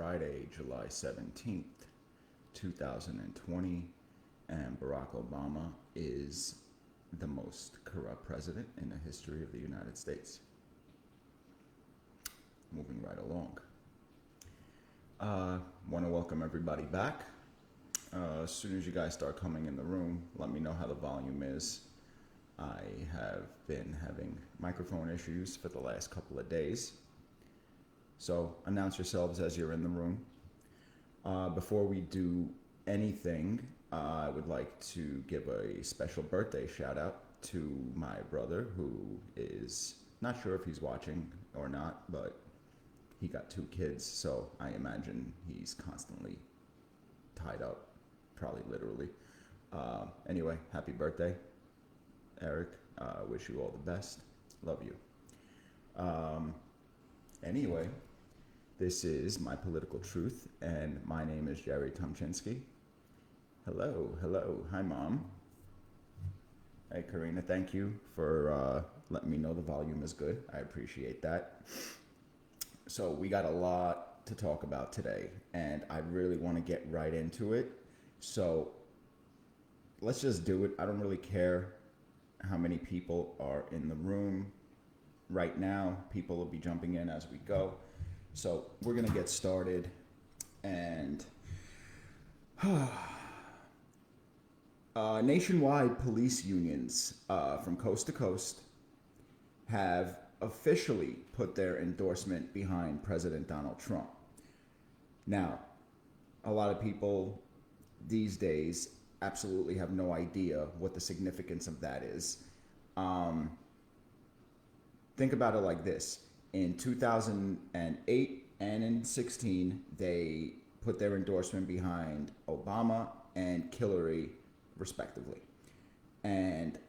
Friday, July 17th, 2020, and Barack Obama is the most corrupt president in the history of the United States. Moving right along. Want to welcome everybody back. As soon as you guys start coming in the room, let me know how the volume is. I have been having microphone issues for the last couple of days. So announce yourselves as you're in the room. Before we do anything, I would like to give a special birthday shout out to my brother, who is not sure if he's watching or not, but he got 2 kids, so I imagine he's constantly tied up, probably literally. Anyway, happy birthday, Eric. Wish you all the best. Love you. Anyway, this is My Political Truth, and my name is Jerry TRUMP2020. Hello. Hi, Mom. Hey, Karina, thank you for letting me know the volume is good. I appreciate that. So we got a lot to talk about today, and I really want to get right into it. So let's just do it. I don't really care how many people are in the room right now. People will be jumping in as we go. So we're going to get started. And nationwide police unions from coast to coast have officially put their endorsement behind President Donald Trump. Now, a lot of people these days absolutely have no idea what the significance of that is. Think about it like this. In 2008 and in 2016, they put their endorsement behind Obama and Hillary, respectively. And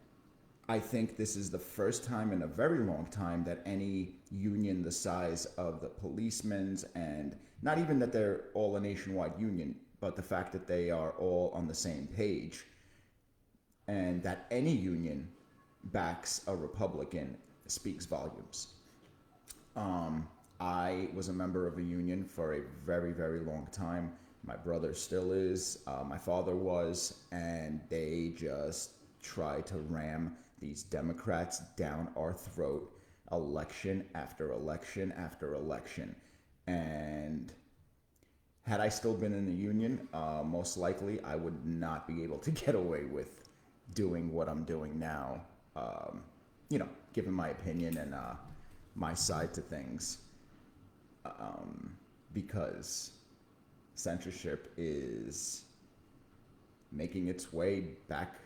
I think this is the first time in a very long time that any union the size of the policemen's, and not even that they're all a nationwide union, but the fact that they are all on the same page, and that any union backs a Republican, speaks volumes. I was a member of a union for a very, very long time. My brother still is. My father was, and they just try to ram these Democrats down our throat, election after election after election. And had I still been in the union, most likely I would not be able to get away with doing what I'm doing now, giving my opinion and my side to things, because censorship is making its way back,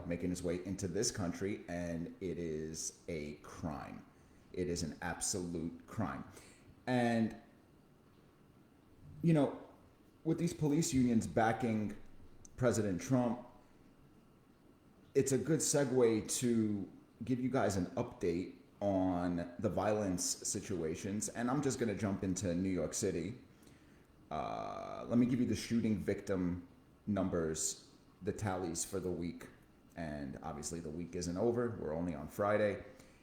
making its way into this country, and it is a crime. It is an absolute crime. And, with these police unions backing President Trump, it's a good segue to give you guys an update on the violence situations. And I'm just going to jump into New York City. Let me give you the shooting victim numbers, the tallies for the week. And obviously the week isn't over. We're only on Friday.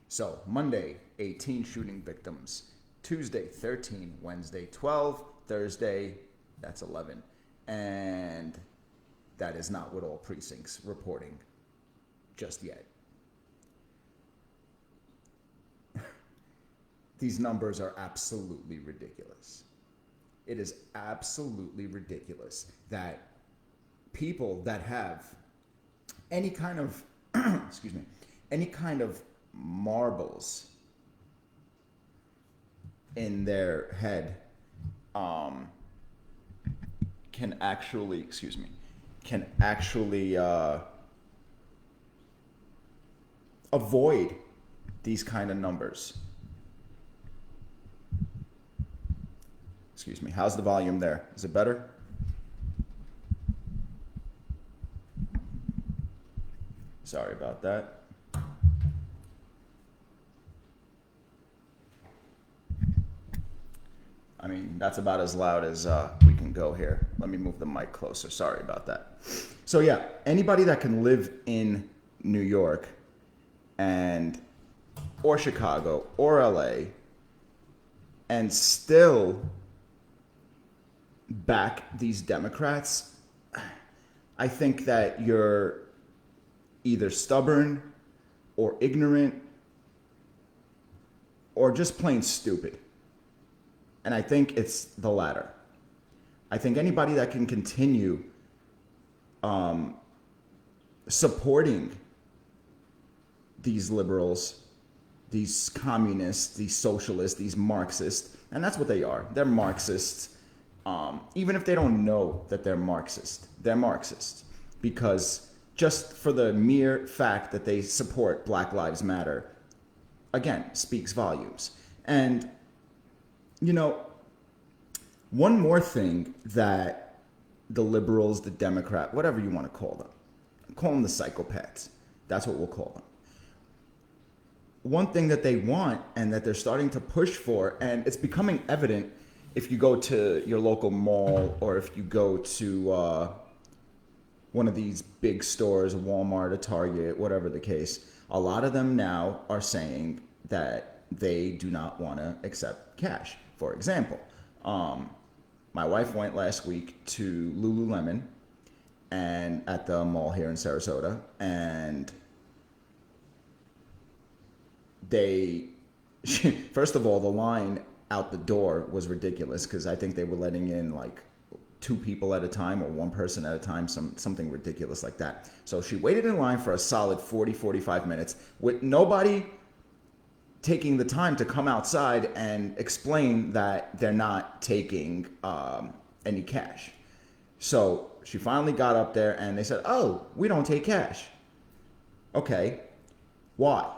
So Monday, 18 shooting victims. Tuesday, 13. Wednesday, 12. Thursday, that's 11. And that is not what all precincts reporting just yet. These numbers are absolutely ridiculous. It is absolutely ridiculous that people that have any kind of, any kind of marbles in their head can actually avoid these kind of numbers. Excuse me. How's the volume there? Is it better? Sorry about that. I mean, that's about as loud as we can go here. Let me move the mic closer. Sorry about that. So yeah, anybody that can live in New York or Chicago or LA and still back these Democrats, I think that you're either stubborn or ignorant or just plain stupid. And I think it's the latter. I think anybody that can continue supporting these liberals, these communists, these socialists, these Marxists, and that's what they are. They're Marxists. Even if they don't know that they're Marxist, they're Marxists. Because just for the mere fact that they support Black Lives Matter, again, speaks volumes. And, you know, one more thing that the liberals, the Democrat, whatever you want to call them, call them the psychopaths. That's what we'll call them. One thing that they want and that they're starting to push for, and it's becoming evident if you go to your local mall or if you go to one of these big stores, a Walmart, a Target, whatever the case, a lot of them now are saying that they do not want to accept cash. For example, my wife went last week to Lululemon and at the mall here in Sarasota, and they, first of all, the line out the door was ridiculous because I think they were letting in like 2 people at a time or 1 person at a time, something ridiculous like that. So she waited in line for a solid 45 minutes with nobody taking the time to come outside and explain that they're not taking any cash. So she finally got up there and they said, "Oh, we don't take cash." Okay, why?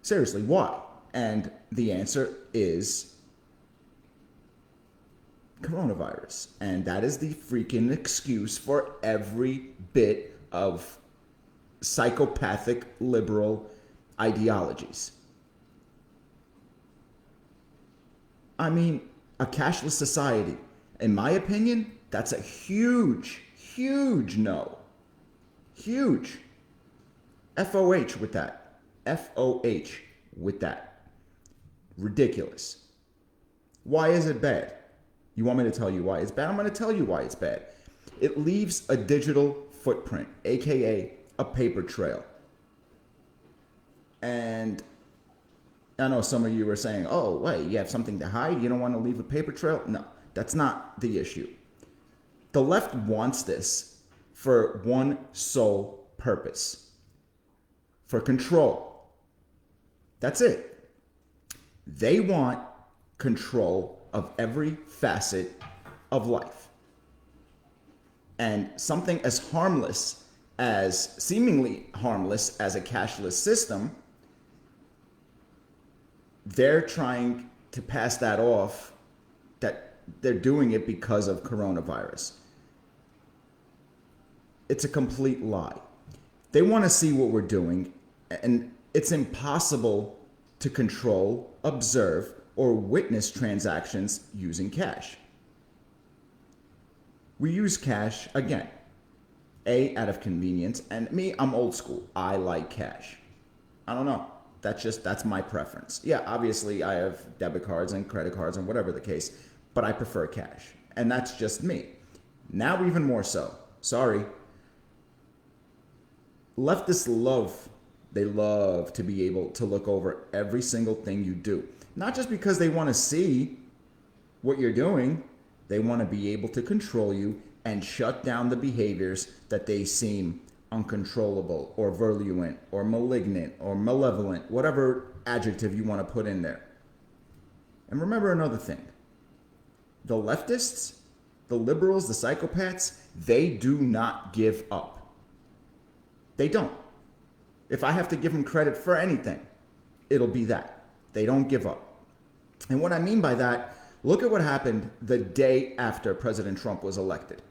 Seriously, why? And the answer is coronavirus. And that is the freaking excuse for every bit of psychopathic liberal ideologies. I mean, a cashless society, in my opinion, that's a huge, huge no. Huge. FOH with that. FOH with that. Ridiculous. Why is it bad? You want me to tell you why it's bad? I'm going to tell you why it's bad. It leaves a digital footprint, aka a paper trail. And I know some of you are saying, "Oh, wait, you have something to hide? You don't want to leave a paper trail?" No, that's not the issue. The left wants this for one sole purpose: for control. That's it. They want control of every facet of life. And something as harmless as, seemingly harmless as a cashless system, they're trying to pass that off that they're doing it because of coronavirus. It's a complete lie. They want to see what we're doing, and it's impossible to control, observe, or witness transactions using cash. We use cash, again, out of convenience, and me, I'm old school. I like cash. I don't know. That's my preference. Yeah, obviously I have debit cards and credit cards and whatever the case, but I prefer cash. And that's just me. Now even more so. Sorry. Leftists they love to be able to look over every single thing you do. Not just because they want to see what you're doing, they want to be able to control you and shut down the behaviors that they seem uncontrollable or virulent or malignant or malevolent, whatever adjective you want to put in there. And remember another thing. The leftists, the liberals, the psychopaths, they do not give up. They don't. If I have to give them credit for anything, it'll be that. They don't give up. And what I mean by that, look at what happened the day after President Trump was elected.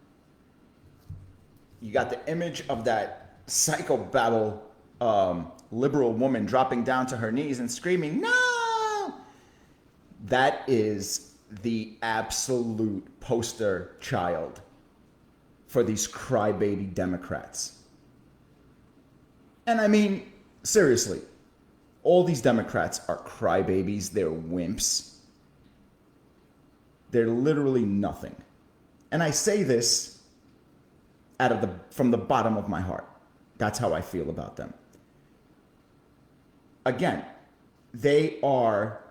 You got the image of that psychobabble liberal woman dropping down to her knees and screaming, "No!" That is the absolute poster child for these crybaby Democrats. And I mean, seriously, all these Democrats are crybabies. They're wimps. They're literally nothing. And I say this from the bottom of my heart. That's how I feel about them. Again, they are,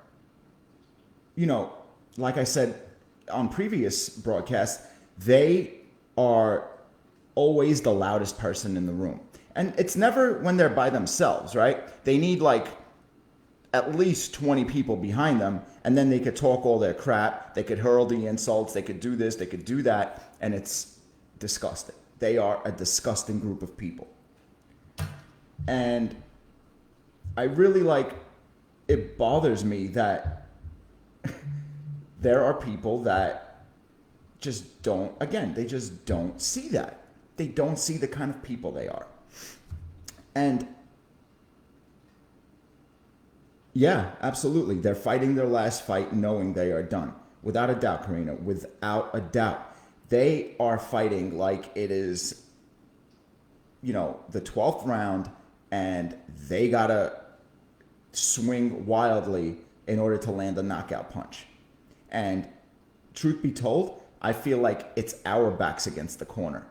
like I said on previous broadcasts, they are always the loudest person in the room. And it's never when they're by themselves, right? They need like at least 20 people behind them, and then they could talk all their crap. They could hurl the insults. They could do this. They could do that. And it's disgusting. They are a disgusting group of people. And I really it bothers me that there are people that just don't, again, they just don't see that. They don't see the kind of people they are. And yeah, absolutely. They're fighting their last fight knowing they are done. Without a doubt, Karina, without a doubt. They are fighting like it is, the 12th round, and they got to swing wildly in order to land a knockout punch. And truth be told, I feel like it's our backs against the corner.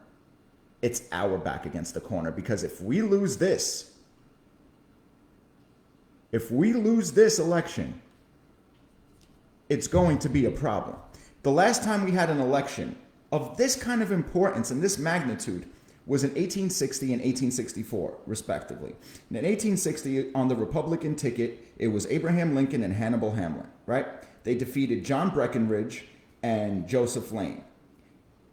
It's our back against the corner, because if we lose this election, it's going to be a problem. The last time we had an election of this kind of importance and this magnitude was in 1860 and 1864, respectively. And in 1860, on the Republican ticket, it was Abraham Lincoln and Hannibal Hamlin, right? They defeated John Breckinridge and Joseph Lane.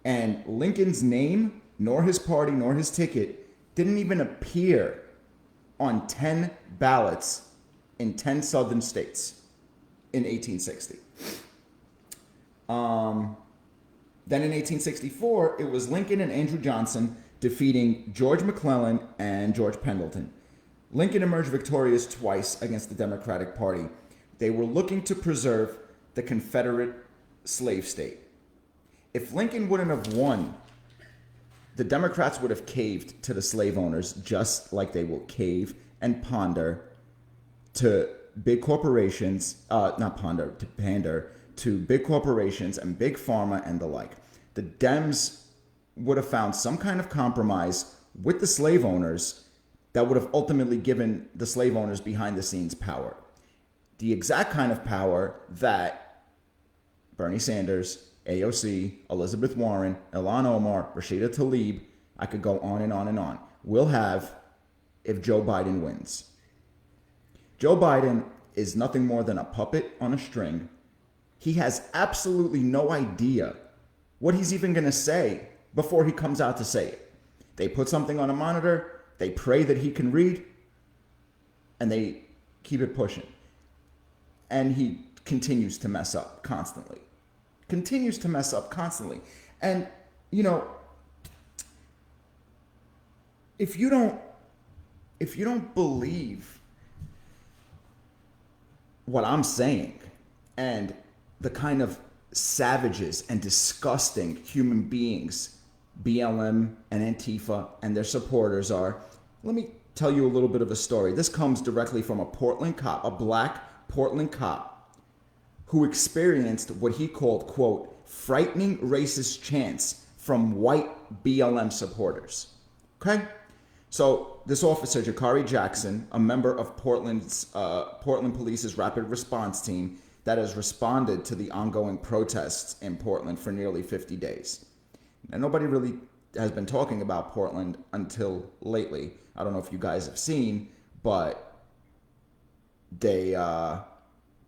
And Lincoln's name, nor his party, nor his ticket, didn't even appear on 10 ballots in 10 southern states in 1860. Then in 1864, it was Lincoln and Andrew Johnson defeating George McClellan and George Pendleton. Lincoln emerged victorious twice against the Democratic Party. They were looking to preserve the Confederate slave state. If Lincoln wouldn't have won, the Democrats would have caved to the slave owners, just like they will cave and pander to big corporations, to pander to big corporations and big pharma and the like. The Dems would have found some kind of compromise with the slave owners that would have ultimately given the slave owners behind the scenes power. The exact kind of power that Bernie Sanders, AOC, Elizabeth Warren, Ilhan Omar, Rashida Tlaib, I could go on and on and on, will have if Joe Biden wins. Joe Biden is nothing more than a puppet on a string. He has absolutely no idea what he's even going to say before he comes out to say it. They put something on a monitor, they pray that he can read, and they keep it pushing. And he continues to mess up constantly. And, if you don't believe what I'm saying and the kind of savages and disgusting human beings BLM and Antifa and their supporters are, let me tell you a little bit of a story. This comes directly from a Portland cop, a black Portland cop, who experienced what he called, quote, frightening racist chants from white BLM supporters. Okay? So this officer, Jakari Jackson, a member of Portland Police's rapid response team that has responded to the ongoing protests in Portland for nearly 50 days. And nobody really has been talking about Portland until lately. I don't know if you guys have seen, but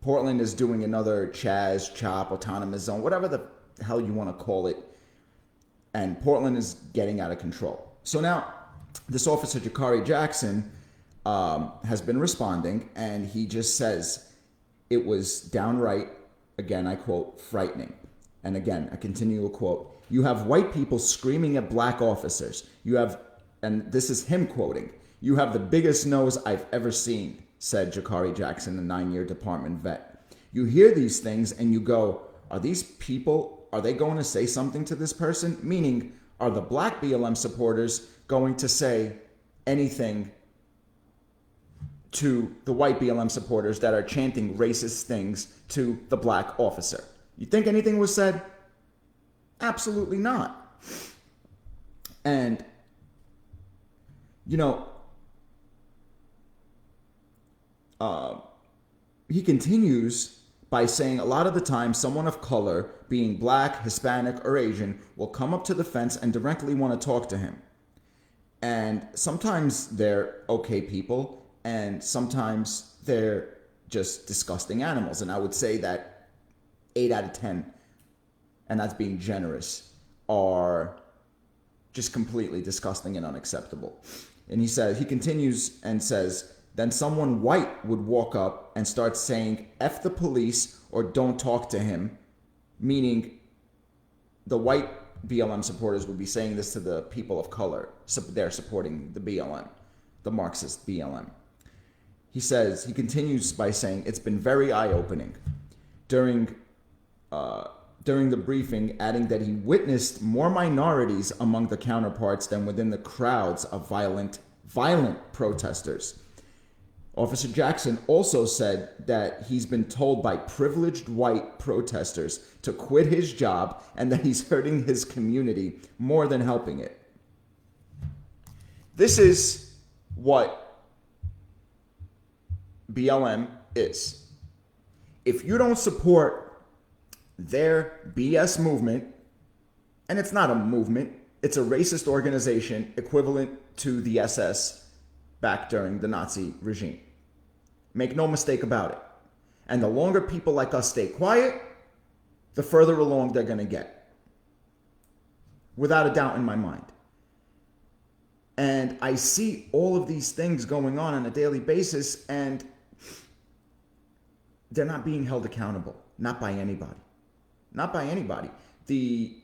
Portland is doing another Chaz, Chop, autonomous zone, whatever the hell you want to call it. And Portland is getting out of control. So now this officer, Jakari Jackson, has been responding, and he just says it was downright, again, I quote, frightening. And again, I continue a quote. You have white people screaming at black officers. You have, and this is him quoting, you have the biggest nose I've ever seen, said Jakari Jackson, a 9-year department vet. You hear these things and you go, are these people, are they going to say something to this person? Meaning, are the black BLM supporters going to say anything to the white BLM supporters that are chanting racist things to the black officer? You think anything was said? Absolutely not. And, you know, he continues by saying a lot of the time someone of color, being black, Hispanic, or Asian, will come up to the fence and directly want to talk to him. And sometimes they're okay people, and sometimes they're just disgusting animals. And I would say that 8 out of 10, and that's being generous, are just completely disgusting and unacceptable. And he continues and says, then someone white would walk up and start saying, F the police or don't talk to him, meaning the white BLM supporters would be saying this to the people of color. So they're supporting the BLM, the Marxist BLM. He continues by saying, it's been very eye-opening. During the briefing, adding that he witnessed more minorities among the counterparts than within the crowds of violent protesters. Officer Jackson also said that he's been told by privileged white protesters to quit his job and that he's hurting his community more than helping it. This is what BLM is. If you don't support their BS movement, and it's not a movement, it's a racist organization equivalent to the SS back during the Nazi regime. Make no mistake about it. And the longer people like us stay quiet, the further along they're going to get. Without a doubt in my mind. And I see all of these things going on a daily basis, and they're not being held accountable. Not by anybody. Not by anybody. The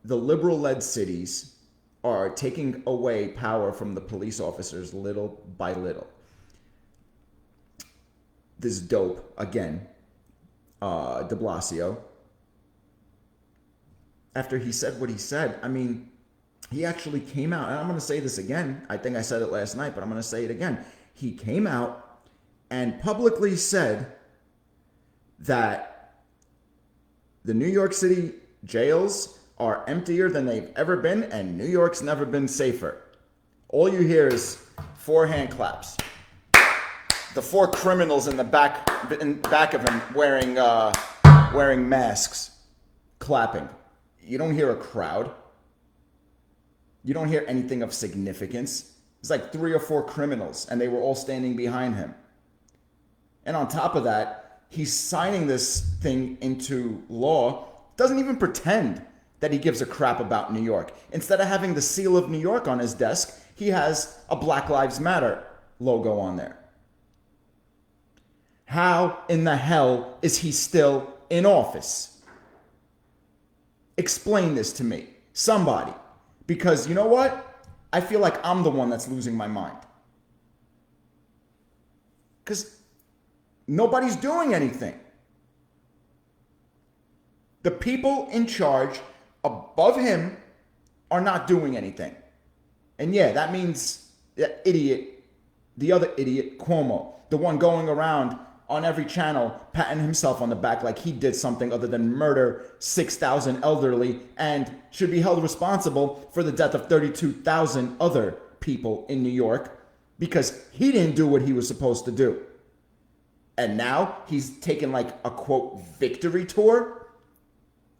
liberal-led cities are taking away power from the police officers little by little. This dope, again, de Blasio, after he said what he said, I mean, he actually came out, and I'm going to say this again. I think I said it last night, but I'm going to say it again. He came out and publicly said that the New York City jails are emptier than they've ever been, and New York's never been safer. All you hear is 4 hand claps. The 4 criminals in the back of him wearing masks, clapping. You don't hear a crowd. You don't hear anything of significance. It's like 3 or 4 criminals, and they were all standing behind him. And on top of that, he's signing this thing into law, doesn't even pretend that he gives a crap about New York. Instead of having the seal of New York on his desk, he has a Black Lives Matter logo on there. How in the hell is he still in office? Explain this to me, somebody. Because you know what? I feel like I'm the one that's losing my mind. Because nobody's doing anything. The people in charge above him are not doing anything. And yeah, that means that idiot, the other idiot, Cuomo, the one going around on every channel patting himself on the back like he did something other than murder 6,000 elderly and should be held responsible for the death of 32,000 other people in New York because he didn't do what he was supposed to do. And now he's taking like a quote victory tour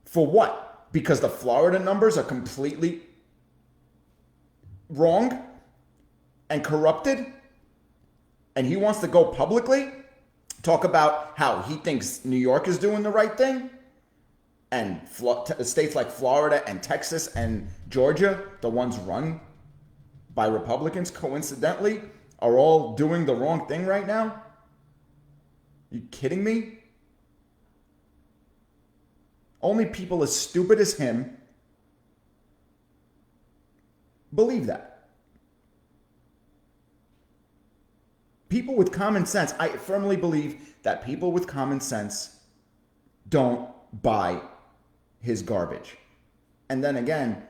for what? Because the Florida numbers are completely wrong and corrupted, and he wants to go publicly talk about how he thinks New York is doing the right thing, and states like Florida and Texas and Georgia, the ones run by Republicans, coincidentally, are all doing the wrong thing right now? You kidding me? Only people as stupid as him believe that. People with common sense, I firmly believe that people with common sense don't buy his garbage. And then again,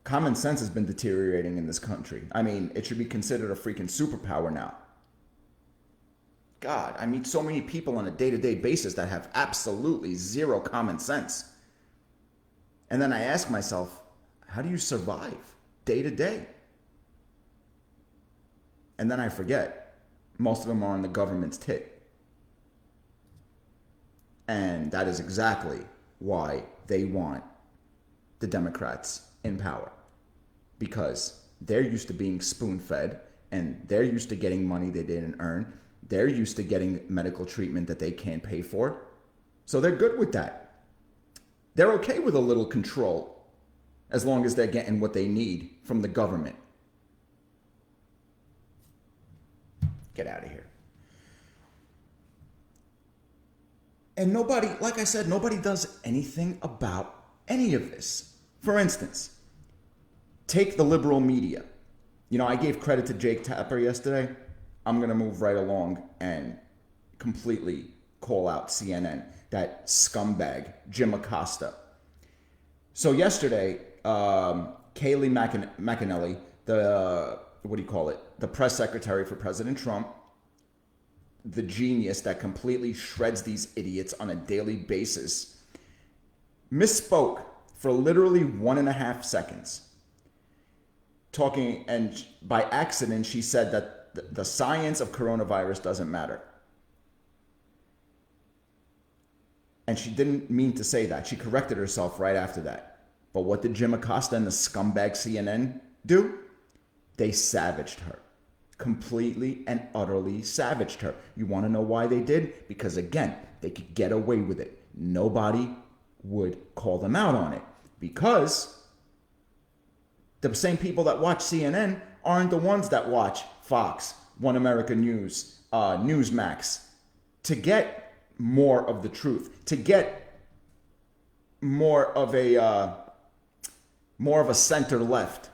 common sense has been deteriorating in this country. I mean, it should be considered a freaking superpower now. God, I meet so many people on a day-to-day basis that have absolutely zero common sense. And then I ask myself, how do you survive day to day? And then I forget, most of them are on the government's tit. And that is exactly why they want the Democrats in power. Because they're used to being spoon-fed, and they're used to getting money they didn't earn. They're used to getting medical treatment that they can't pay for. So they're good with that. They're okay with a little control as long as they're getting what they need from the government. Get out of here. And nobody, like I said, nobody does anything about any of this. For instance, take the liberal media. You know, I gave credit to Jake Tapper yesterday. I'm going to move right along and completely call out CNN, that scumbag, Jim Acosta. So yesterday, Kayleigh McEnany, the press secretary for President Trump, the genius that completely shreds these idiots on a daily basis, misspoke for literally 1.5 seconds. Talking, and by accident, she said that the science of coronavirus doesn't matter. And she didn't mean to say that. She corrected herself right after that. But what did Jim Acosta and the scumbag CNN do? They savaged her. Completely and utterly savaged her. You want to know why they did? Because again, they could get away with it. Nobody would call them out on it. Because the same people that watch CNN aren't the ones that watch Fox, One America News, Newsmax, to get more of the truth, to get more of a center-left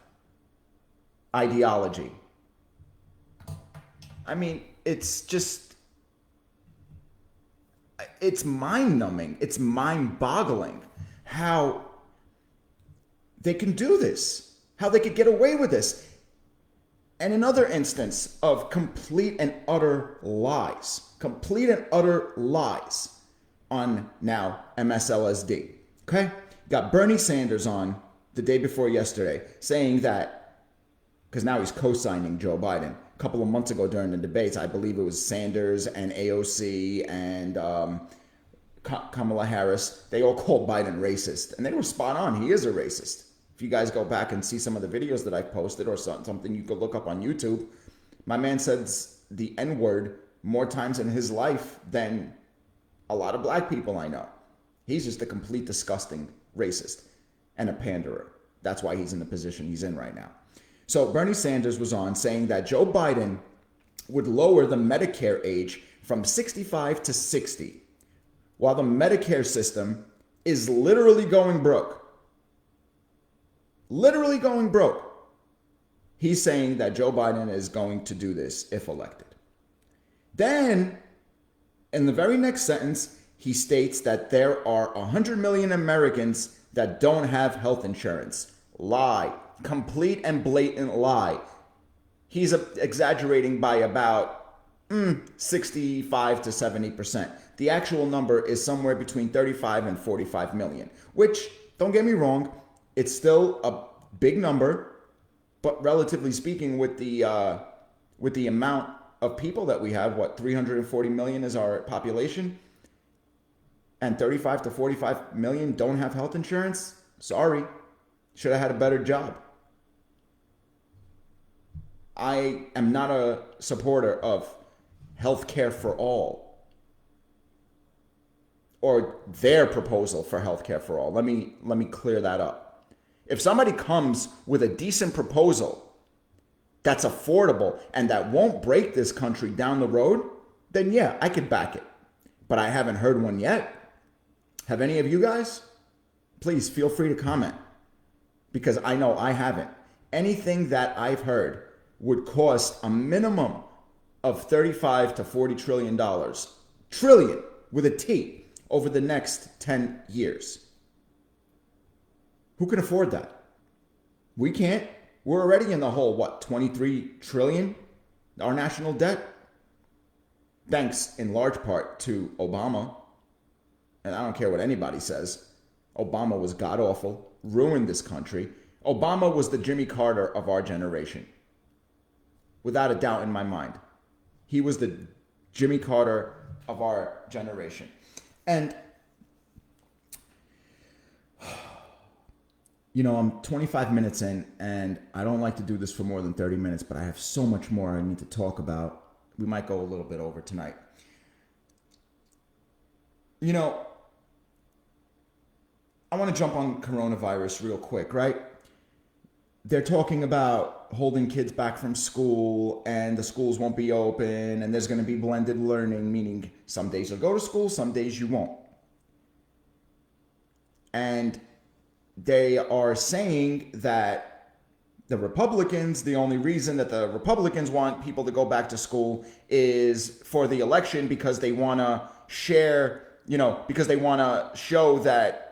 ideology. I mean, it's mind-numbing. It's mind-boggling how they can do this, how they could get away with this. And another instance of complete and utter lies on now MSLSD. Okay? Got Bernie Sanders on the day before yesterday saying that, because now he's co-signing Joe Biden. A couple of months ago during the debates, I believe it was Sanders and AOC and Kamala Harris, they all called Biden racist. And they were spot on. He is a racist. If you guys go back and see some of the videos that I've posted or something you could look up on YouTube, my man says the N-word more times in his life than a lot of black people I know. He's just a complete disgusting racist and a panderer. That's why he's in the position he's in right now. So Bernie Sanders was on saying that Joe Biden would lower the Medicare age from 65 to 60, while the Medicare system is literally going broke. Literally going broke. He's saying that Joe Biden is going to do this if elected. Then, in the very next sentence, he states that there are 100 million Americans that don't have health insurance. Lie. Complete and blatant lie. He's exaggerating by about 65 to 70%. The actual number is somewhere between 35 and 45 million, which, don't get me wrong, it's still a big number, but relatively speaking, with the amount of people that we have, 340 million is our population, and 35 to 45 million don't have health insurance? Sorry, should have had a better job. I am not a supporter of health care for all, or their proposal for health care for all. Let me clear that up. If somebody comes with a decent proposal that's affordable and that won't break this country down the road, then yeah, I could back it. But I haven't heard one yet. Have any of you guys? Please feel free to comment, because I know I haven't. Anything that I've heard would cost a minimum of 35 to 40 trillion dollars. Trillion with a T over the next 10 years. Who can afford that? We can't. We're already in the hole, 23 trillion, our national debt? Thanks in large part to Obama. And I don't care what anybody says. Obama was god-awful, ruined this country. Obama was the Jimmy Carter of our generation. Without a doubt in my mind. He was the Jimmy Carter of our generation. And, you know, I'm 25 minutes in, and I don't like to do this for more than 30 minutes, but I have so much more I need to talk about. We might go a little bit over tonight. You know, I want to jump on coronavirus real quick, right? They're talking about holding kids back from school and the schools won't be open and there's going to be blended learning, meaning some days you'll go to school, some days you won't. And they are saying that the Republicans, the only reason that the Republicans want people to go back to school is for the election because they want to share, you know, because they want to show that,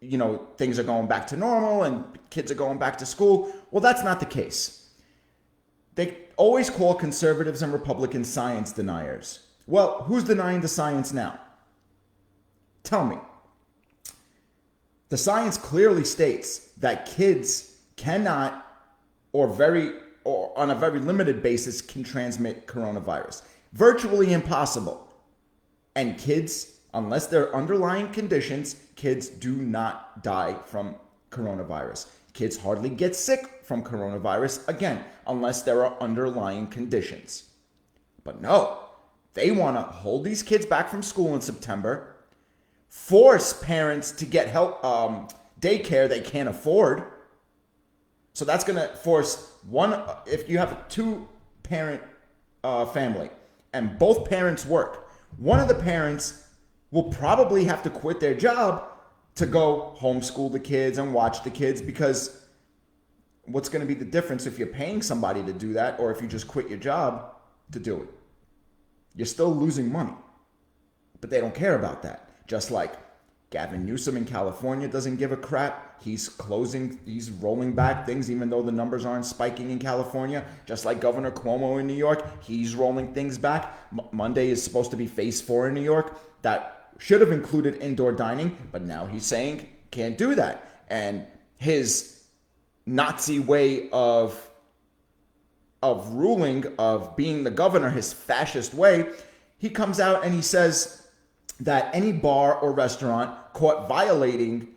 you know, things are going back to normal and kids are going back to school. Well, that's not the case. They always call conservatives and Republicans science deniers. Well, who's denying the science now? Tell me. The science clearly states that kids cannot or on a very limited basis can transmit coronavirus. Virtually impossible. And kids, unless there are underlying conditions, kids do not die from coronavirus. Kids hardly get sick from coronavirus, again, unless there are underlying conditions. But no, they want to hold these kids back from school in September, force parents to get help, daycare they can't afford. So that's going to force one, if you have a two-parent family and both parents work, one of the parents will probably have to quit their job to go homeschool the kids and watch the kids, because what's going to be the difference if you're paying somebody to do that or if you just quit your job to do it? You're still losing money. But they don't care about that. Just like Gavin Newsom in California doesn't give a crap. He's rolling back things even though the numbers aren't spiking in California. Just like Governor Cuomo in New York, he's rolling things back. Monday is supposed to be phase 4 in New York. That should have included indoor dining, but now he's saying can't do that. And his Nazi way of ruling, of being the governor, his fascist way, he comes out and he says that any bar or restaurant caught violating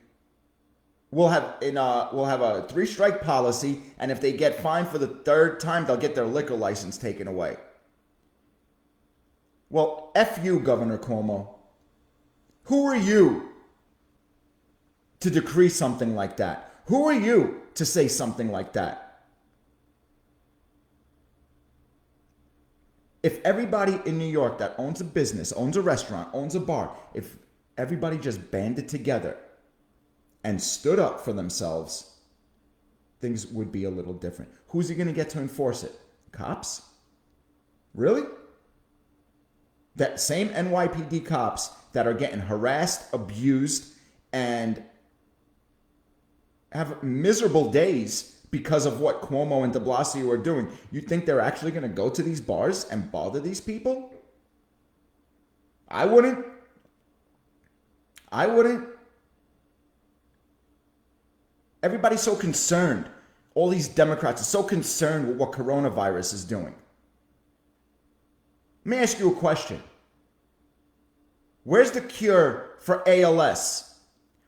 will have a 3-strike policy, and if they get fined for the 3rd time, they'll get their liquor license taken away. Well, F you, Governor Cuomo. Who are you to decree something like that? Who are you to say something like that? If everybody in New York that owns a business, owns a restaurant, owns a bar, if everybody just banded together and stood up for themselves, things would be a little different. Who's he going to get to enforce it? Cops? Really? That same NYPD cops that are getting harassed, abused, and have miserable days because of what Cuomo and de Blasio are doing. You think they're actually going to go to these bars and bother these people? I wouldn't. Everybody's so concerned. All these Democrats are so concerned with what coronavirus is doing. Let me ask you a question. Where's the cure for ALS?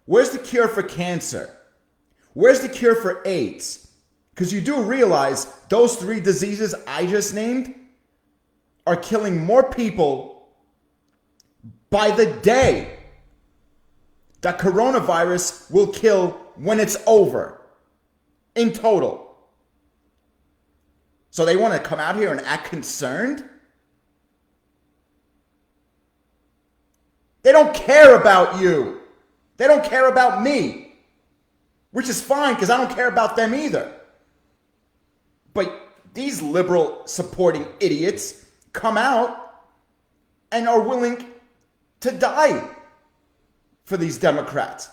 Where's the cure for cancer? Where's the cure for AIDS? Because you do realize those 3 diseases I just named are killing more people by the day that coronavirus will kill when it's over in total. So they want to come out here and act concerned? They don't care about you. They don't care about me, which is fine because I don't care about them either. But these liberal supporting idiots come out and are willing to die for these Democrats.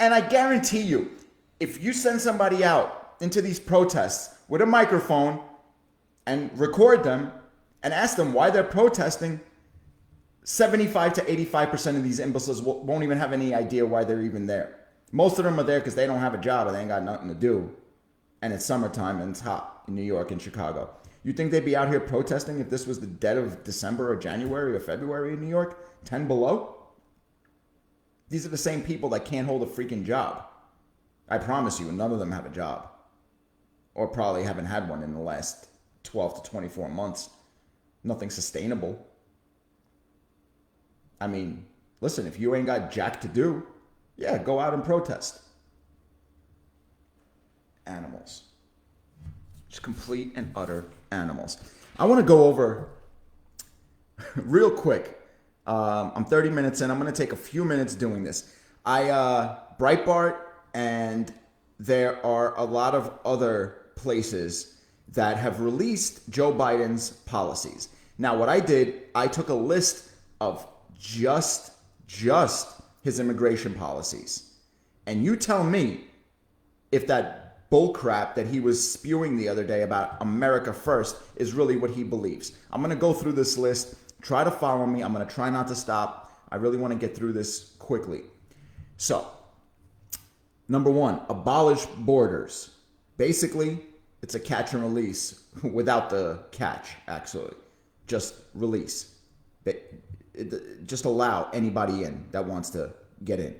And I guarantee you, if you send somebody out into these protests with a microphone and record them and ask them why they're protesting, 75 to 85% of these imbeciles won't even have any idea why they're even there. Most of them are there because they don't have a job and they ain't got nothing to do. And it's summertime and it's hot in New York and Chicago. You think they'd be out here protesting if this was the dead of December or January or February in New York? 10 below? These are the same people that can't hold a freaking job. I promise you, none of them have a job. Or probably haven't had one in the last 12 to 24 months. Nothing sustainable. I mean, listen, if you ain't got jack to do, yeah, go out and protest. Animals. Just complete and utter animals. I want to go over real quick. I'm 30 minutes in. I'm going to take a few minutes doing this. Breitbart, and there are a lot of other places that have released Joe Biden's policies. Now, what I did, I took a list of just his immigration policies. And you tell me if that bullcrap that he was spewing the other day about America first is really what he believes. I'm going to go through this list. Try to follow me. I'm going to try not to stop. I really want to get through this quickly. So, number one, abolish borders. Basically, it's a catch and release without the catch, actually. Just release. Just allow anybody in that wants to get in.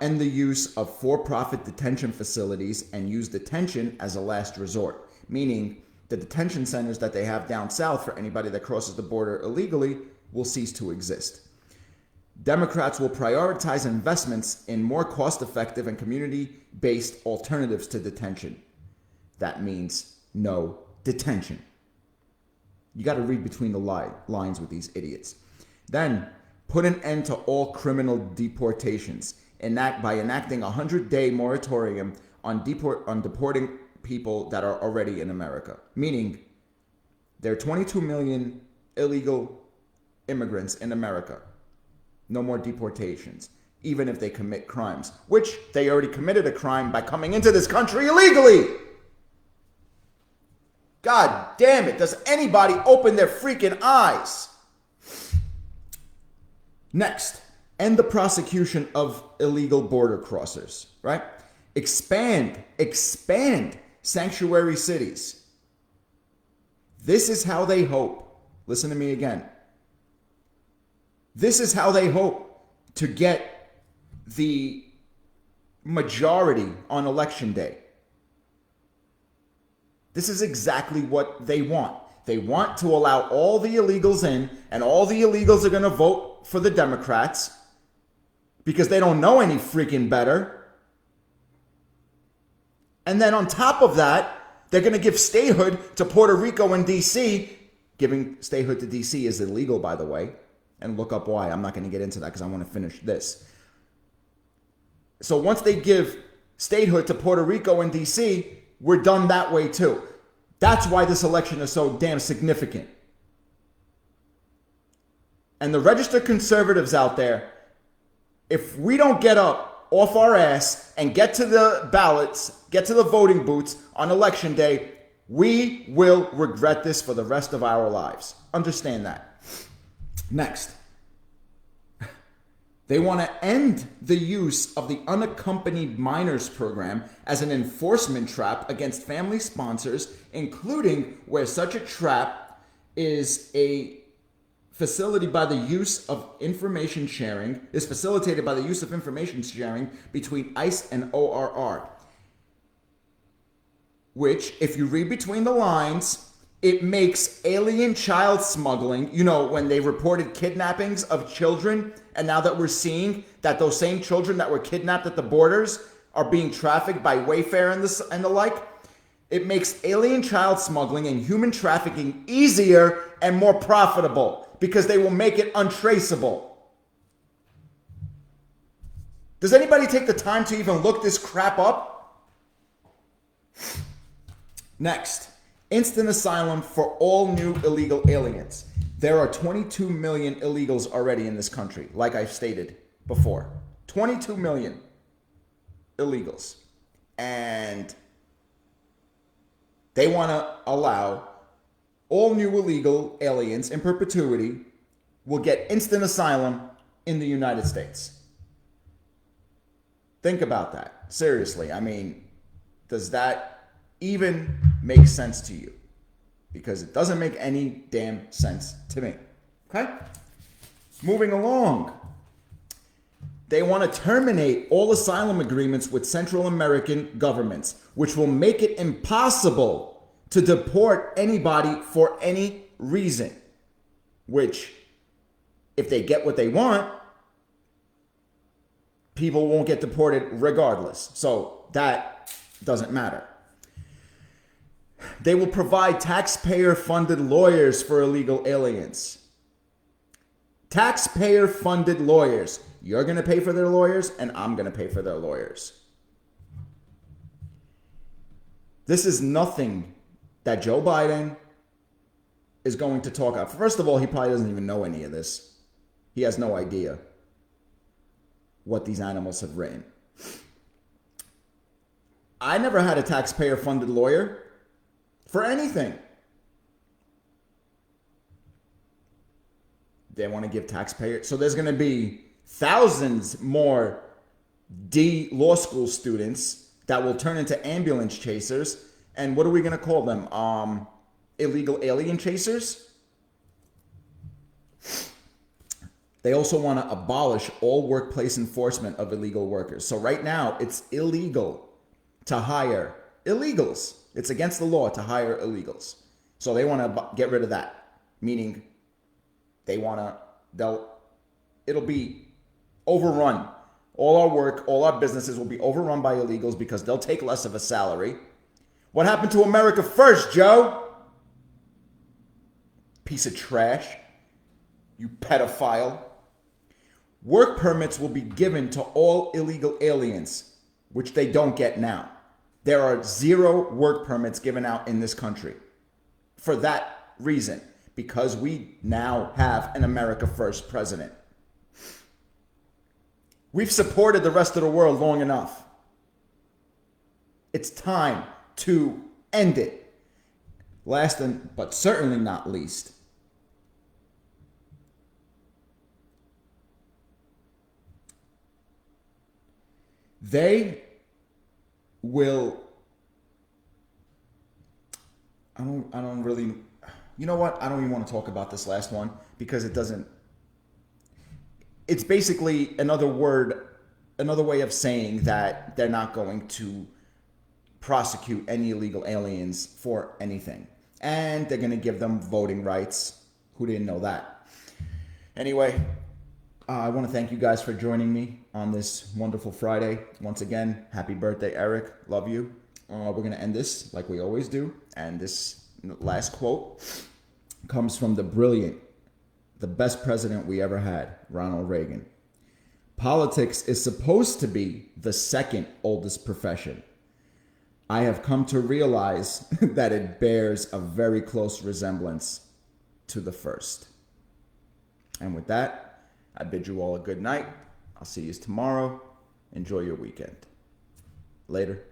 End the use of for-profit detention facilities and use detention as a last resort, meaning the detention centers that they have down south for anybody that crosses the border illegally will cease to exist. Democrats will prioritize investments in more cost-effective and community-based alternatives to detention. That means no detention. You got to read between the lines with these idiots. Then, put an end to all criminal deportations. By enacting a 100-day moratorium on deporting people that are already in America. Meaning, there are 22 million illegal immigrants in America. No more deportations, even if they commit crimes, which they already committed a crime by coming into this country illegally. God damn it, does anybody open their freaking eyes? Next, end the prosecution of illegal border crossers, right? Expand sanctuary cities. This is how they hope. Listen to me again. This is how they hope to get the majority on election day. This is exactly what they want. They want to allow all the illegals in, and all the illegals are going to vote for the Democrats because they don't know any freaking better. And then on top of that, they're going to give statehood to Puerto Rico and D.C. Giving statehood to D.C. is illegal, by the way. And look up why. I'm not going to get into that because I want to finish this. So once they give statehood to Puerto Rico and D.C., we're done that way too. That's why this election is so damn significant. And the registered conservatives out there, if we don't get up off our ass and get to the ballots, get to the voting booths on election day, we will regret this for the rest of our lives. Understand that. Next, they want to end the use of the unaccompanied minors program as an enforcement trap against family sponsors, including where such a trap is facilitated by the use of information sharing between ICE and ORR. Which, if you read between the lines, it makes alien child smuggling, when they reported kidnappings of children, and now that we're seeing that those same children that were kidnapped at the borders are being trafficked by Wayfair and the like, it makes alien child smuggling and human trafficking easier and more profitable because they will make it untraceable. Does anybody take the time to even look this crap up? Next. Instant asylum for all new illegal aliens. There are 22 million illegals already in this country, like I've stated before. 22 million illegals. And they want to allow all new illegal aliens in perpetuity will get instant asylum in the United States. Think about that. Seriously. I mean, does that even make sense to you? Because it doesn't make any damn sense to me. Okay? Moving along. They want to terminate all asylum agreements with Central American governments, which will make it impossible to deport anybody for any reason. Which, if they get what they want, people won't get deported regardless. So that doesn't matter. They will provide taxpayer-funded lawyers for illegal aliens. Taxpayer-funded lawyers. You're going to pay for their lawyers, and I'm going to pay for their lawyers. This is nothing that Joe Biden is going to talk about. First of all, he probably doesn't even know any of this. He has no idea what these animals have written. I never had a taxpayer-funded lawyer for anything. They want to give taxpayers. So there's going to be thousands more law school students that will turn into ambulance chasers. And what are we going to call them? Illegal alien chasers? They also want to abolish all workplace enforcement of illegal workers. So right now, it's illegal to hire illegals. It's against the law to hire illegals. So they want to get rid of that. Meaning it'll be overrun. All our work, all our businesses will be overrun by illegals because they'll take less of a salary. What happened to America first, Joe? Piece of trash. You pedophile. Work permits will be given to all illegal aliens, which they don't get now. There are 0 work permits given out in this country for that reason, because we now have an America First president. We've supported the rest of the world long enough. It's time to end it. Last but certainly not least, they will, I don't really, you know what? I don't even want to talk about this last one because it's basically another way of saying that they're not going to prosecute any illegal aliens for anything. And they're going to give them voting rights. Who didn't know that? Anyway, I want to thank you guys for joining me on this wonderful Friday. Once again, happy birthday, Eric. Love you. We're going to end this like we always do. And this last quote comes from the best president we ever had, Ronald Reagan. Politics is supposed to be the second oldest profession. I have come to realize that it bears a very close resemblance to the first. And with that, I bid you all a good night. I'll see you tomorrow. Enjoy your weekend. Later.